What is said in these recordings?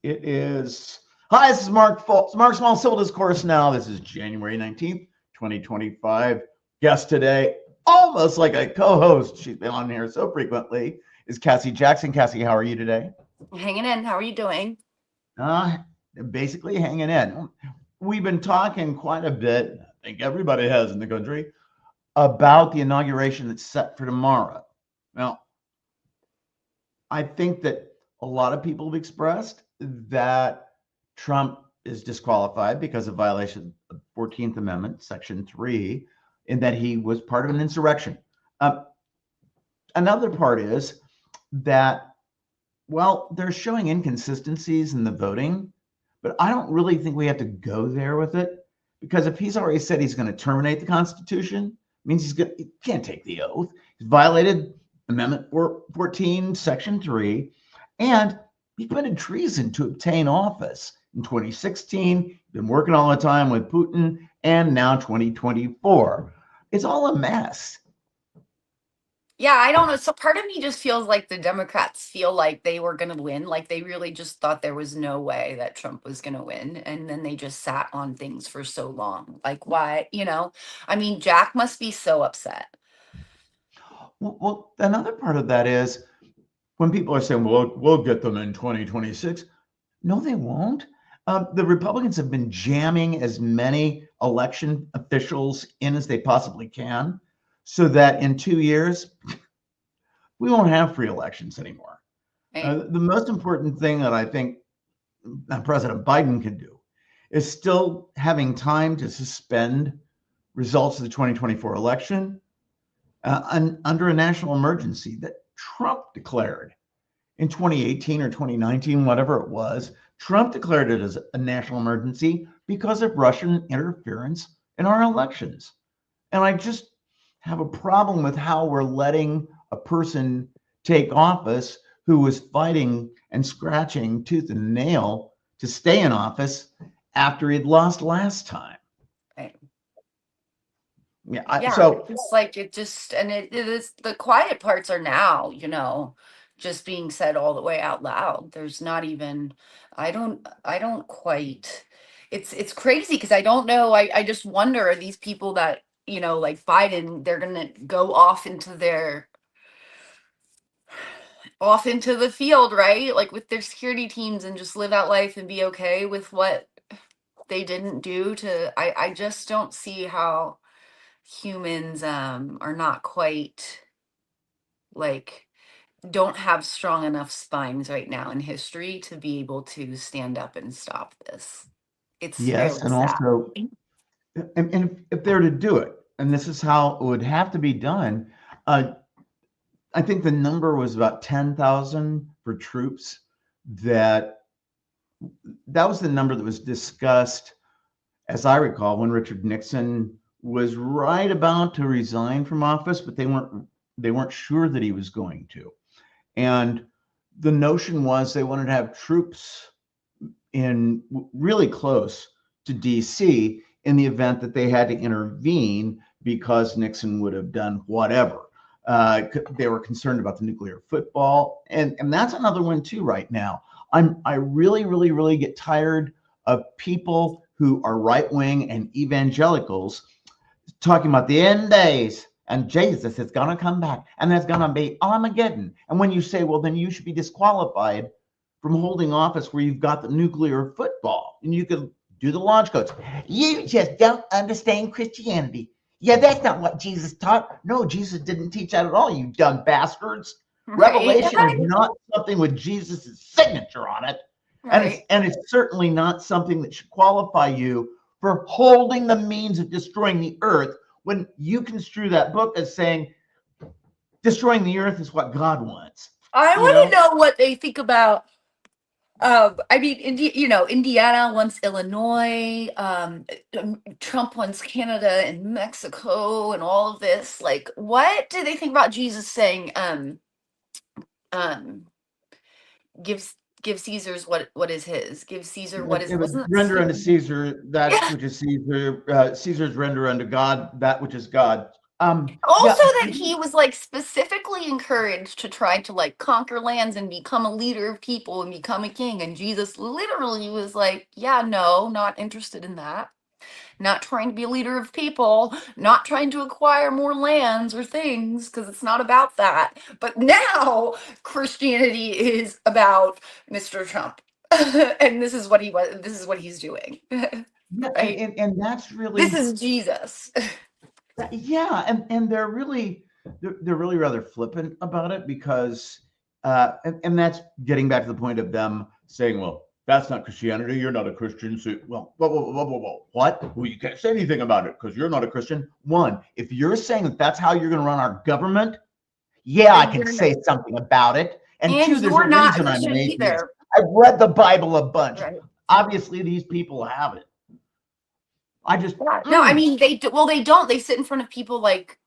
It is. Hi, this is Mark Small Civil Discourse Now. This is January 19th, 2025. Guest today, almost like a co-host. She's been on here so frequently, is Cassie Jackson. Cassie, how are you today? Hanging in. How are you doing? Uh, Basically hanging in. We've been talking quite a bit, I think everybody has in the country, about the inauguration that's set for tomorrow. Now, I think that a lot of people have expressed that Trump is disqualified because of violation of the 14th Amendment, Section 3, in that he was part of an insurrection. Um, Another part is that, well, they're showing inconsistencies in the voting, but I don't really think we have to go there with it, because if he's already said he's going to terminate the Constitution, it means he can't take the oath. He's violated Amendment 14, Section 3, and he committed treason to obtain office in 2016, been working all the time with Putin, and now 2024. It's all a mess. Yeah, I don't know. So part of me just feels like the Democrats feel like they were going to win. Like they really just thought there was no way that Trump was going to win. And then they just sat on things for so long. Like, why? I mean, Jack must be so upset. Well, another part of that is when people are saying, well, we'll get them in 2026. No, they won't. The Republicans have been jamming as many election officials in as they possibly can, so that in 2 years, we won't have free elections anymore. Right? The most important thing that I think President Biden can do is still having time to suspend results of the 2024 election under a national emergency that Trump declared in 2018 or 2019, whatever it was. Trump declared it as a national emergency because of Russian interference in our elections. And I just have a problem with how we're letting a person take office who was fighting and scratching tooth and nail to stay in office after he'd lost last time. Right. Yeah. Yeah, So it's like it is the quiet parts are now, just being said all the way out loud. There's not even, I don't quite, it's crazy because I don't know. I just wonder, are these people that, like Biden, they're gonna go off into the field, right? Like with their security teams and just live out life and be okay with what they didn't do to, I just don't see how humans are not quite like don't have strong enough spines right now in history to be able to stand up and stop this. It's yes, fairly and sad. also, and if they're to do it, and this is how it would have to be done, uh, I think the number was about 10,000 for troops. That that was the number that was discussed, as I recall, when Richard Nixon was right about to resign from office, but they weren't sure that he was going to. And the notion was they wanted to have troops in really close to DC in the event that they had to intervene because Nixon would have done whatever. They were concerned about the nuclear football, and that's another one too. Right now, I really, really, really get tired of people who are right wing and evangelicals talking about the end days and Jesus is going to come back and there's going to be Armageddon. And when you say, well, then you should be disqualified from holding office where you've got the nuclear football and you could do the launch codes. You just don't understand Christianity. Yeah, that's not what Jesus taught. No, Jesus didn't teach that at all, you dumb bastards. Right. Revelation is not something with Jesus' signature on it. And it's Right. and it's certainly not something that should qualify you for holding the means of destroying the earth, when you construe that book as saying destroying the earth is what God wants. I You want to know? know what they think about. I mean, Indiana wants Illinois. Trump wants Canada and Mexico, and all of this. Like, what do they think about Jesus saying, um, "Give give Caesar's what is his. Give Caesar what is." It was Wasn't render unto that? Caesar that Yeah. which is Caesar. Caesar's render unto God that which is God. Also, Yeah, that he was like specifically encouraged to try to like conquer lands and become a leader of people and become a king. And Jesus literally was like, yeah, no, not interested in that. Not trying to be a leader of people, not trying to acquire more lands or things, because it's not about that. But now Christianity is about Mr. Trump. And this is what he was, this is what he's doing. yeah, Right? and that's This really, is Jesus. yeah, and they're really rather flippant about it because and that's getting back to the point of them saying, well, that's not Christianity, you're not a Christian, so well, whoa, what? Well, you can't say anything about it because you're not a Christian. One, if you're saying that that's how you're going to run our government, yeah, I And can you're not, say something about it. And and two, there's a you're not a reason I'm an Christian atheist. either. I've read the Bible a bunch. Right. Obviously, these people haven't. I just, Yeah. I No, don't I know. mean they do, well, they don't. They sit in front of people like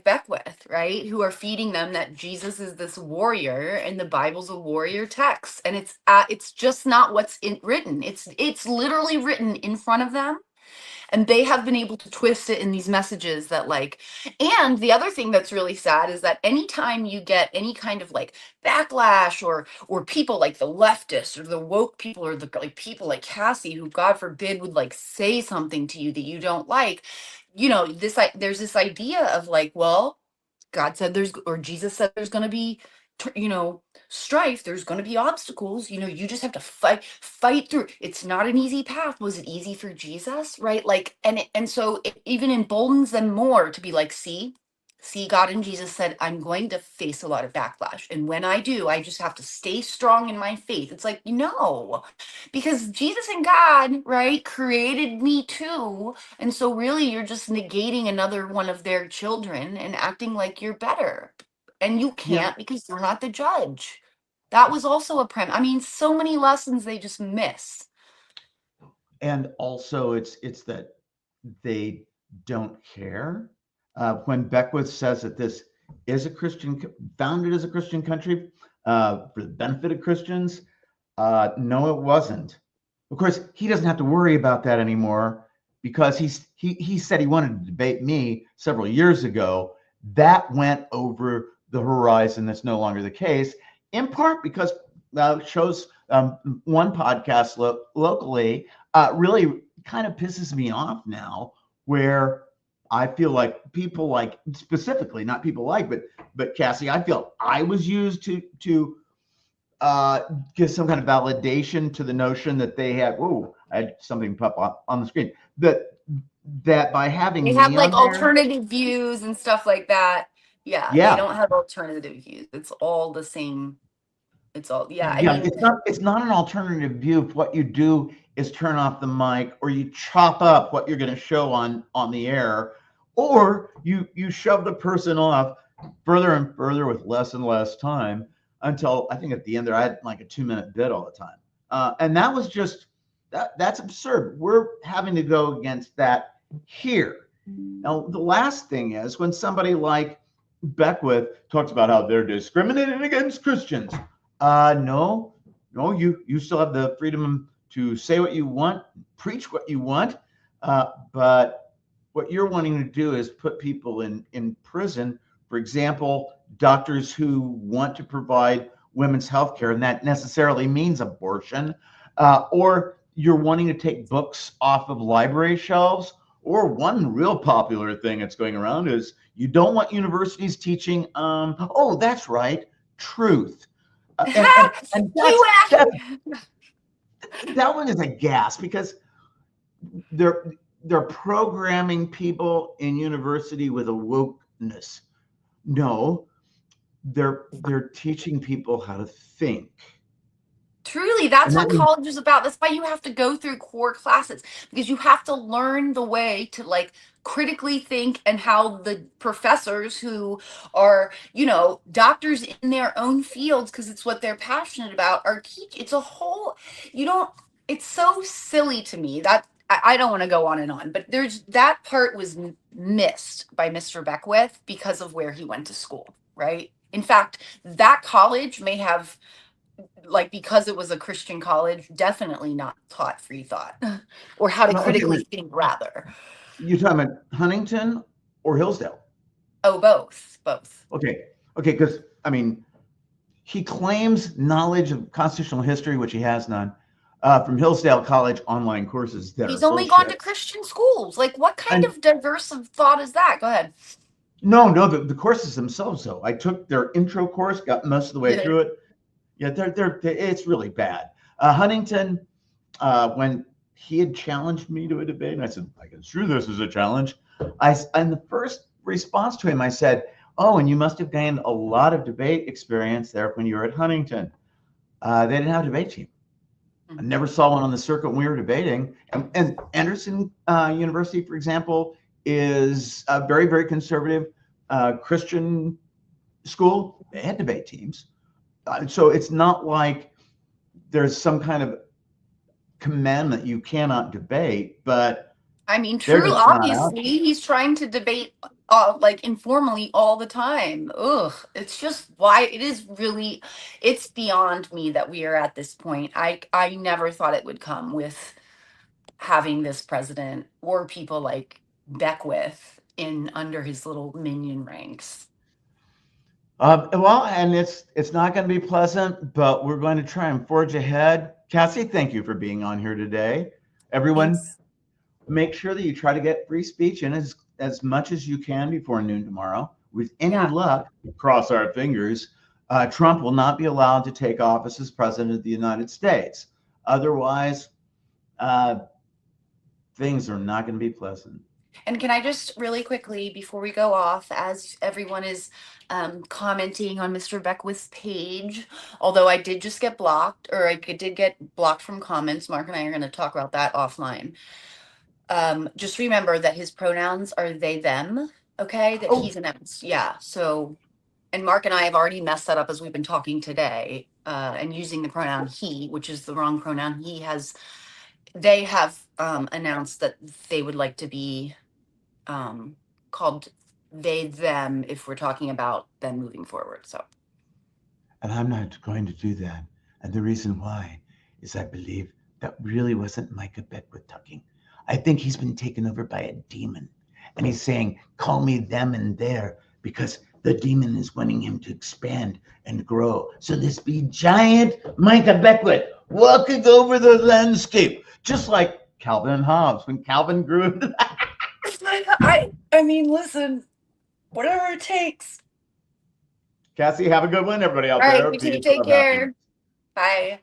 Beckwith, right? Who are feeding them that Jesus is this warrior and the Bible's a warrior text. And it's just not what's written. It's literally written in front of them, and they have been able to twist it in these messages that like. And the other thing that's really sad is that anytime you get any kind of like backlash or people like the leftists or the woke people or the like people like Cassie, who God forbid would like say something to you that you don't like, this like there's this idea of like, well, God said there's, or Jesus said there's going to be, strife. There's going to be obstacles. You just have to fight through. It's not an easy path. Was it easy for Jesus? Right. Like, and so it even emboldens them more to be like, see, God and Jesus said, I'm going to face a lot of backlash. And when I do, I just have to stay strong in my faith. It's like, no, because Jesus and God, right, created me too. And so really you're just negating another one of their children and acting like you're better. And you Yeah. can't because you're not the judge. That was also a premise. I mean, so many lessons they just miss. And also, it's that they don't care. When Beckwith says that this is a Christian, founded as a Christian country for the benefit of Christians, no, it wasn't. Of course, he doesn't have to worry about that anymore because he said he wanted to debate me several years ago. That went over the horizon. That's no longer the case, in part because shows one podcast locally really kind of pisses me off now, where I feel like people like, specifically not people like, but Cassie, I feel I was used to give some kind of validation to the notion that they had. Whoa, I had something pop up on the screen. That by They having have me like on there, alternative views and stuff like that. Yeah, they yeah, don't have alternative views. It's all the same. It's all, yeah. I yeah, mean, it's not an alternative view. If what you do is turn off the mic, or you chop up what you're going to show on the air, or you shove the person off further and further with less and less time until I think at the end there I had like a 2-minute bit all the time, and that was just that's absurd. We're having to go against that here. Now the last thing is when somebody like Beckwith talks about how they're discriminating against Christians. No, no, you still have the freedom to say what you want, preach what you want, but what you're wanting to do is put people in prison. For example, doctors who want to provide women's health care, and that necessarily means abortion, or you're wanting to take books off of library shelves. Or one real popular thing that's going around is you don't want universities teaching, oh, that's right, truth. And you that act. that one is a gas because they're they're programming people in university with a wokeness. No, they're teaching people how to think. Truly, that's And that what means college is about. That's why you have to go through core classes, because you have to learn the way to like critically think, and how the professors who are, doctors in their own fields, because it's what they're passionate about, are teach. It's a whole, you don't, it's so silly to me that I don't want to go on and on, but there's that part was missed by Mr. Beckwith because of where he went to school, right? In fact, that college may have, like, because it was a Christian college, definitely not taught free thought or how to well, okay, critically think, rather. you're talking about Huntington or Hillsdale? Oh, both. Okay, because I mean, he claims knowledge of constitutional history, which he has none, from Hillsdale College online courses that are He's only gone to bullshit. Christian schools. Like, what kind And of diverse of thought is that? Go ahead. no, the courses themselves, though. I took their intro course, got most of the way Yeah. through it. Yeah, it's really bad. Huntington, when he had challenged me to a debate, and I said, I construe this as a challenge. In the first response to him, I said, oh, and you must have gained a lot of debate experience there when you were at Huntington. They didn't have a debate team. I never saw one on the circuit when we were debating. And Anderson University, for example, is a very, very conservative Christian school. They had debate teams. So it's not like there's some kind of commandment you cannot debate, but I mean, they're true, just not out. obviously. He's trying to debate like informally all the time. Ugh. It's just why it is really it's beyond me that we are at this point. I never thought it would come with having this president or people like Beckwith in under his little minion ranks. Well, and it's not going to be pleasant, but we're going to try and forge ahead. Cassie, thank you for being on here today. Everyone, Thanks. make sure that you try to get free speech in as much as you can before noon tomorrow. With any Yeah. luck, cross our fingers, Trump will not be allowed to take office as president of the United States. Otherwise, uh, things are not going to be pleasant. And can I just really quickly, before we go off, as everyone is commenting on Mr. Beckwith's page, although I did just get blocked, or did get blocked from comments, Mark and I are going to talk about that offline. Just remember that his pronouns are they, them, okay? That he's announced. Yeah. So, and Mark and I have already messed that up as we've been talking today, and using the pronoun he, which is the wrong pronoun. They have announced that they would like to be called they them if we're talking about them moving forward. So And I'm not going to do that. And the reason why is I believe that really wasn't Micah Beckwith talking. I think he's been taken over by a demon. And he's saying, call me them and there, because the demon is wanting him to expand and grow. So this be giant Micah Beckwith walking over the landscape, just like Calvin and Hobbes when Calvin grew. I mean, listen, whatever it takes. Cassie, have a good one. Everybody out All right, there, you too. be Take clubhouse. care. Bye.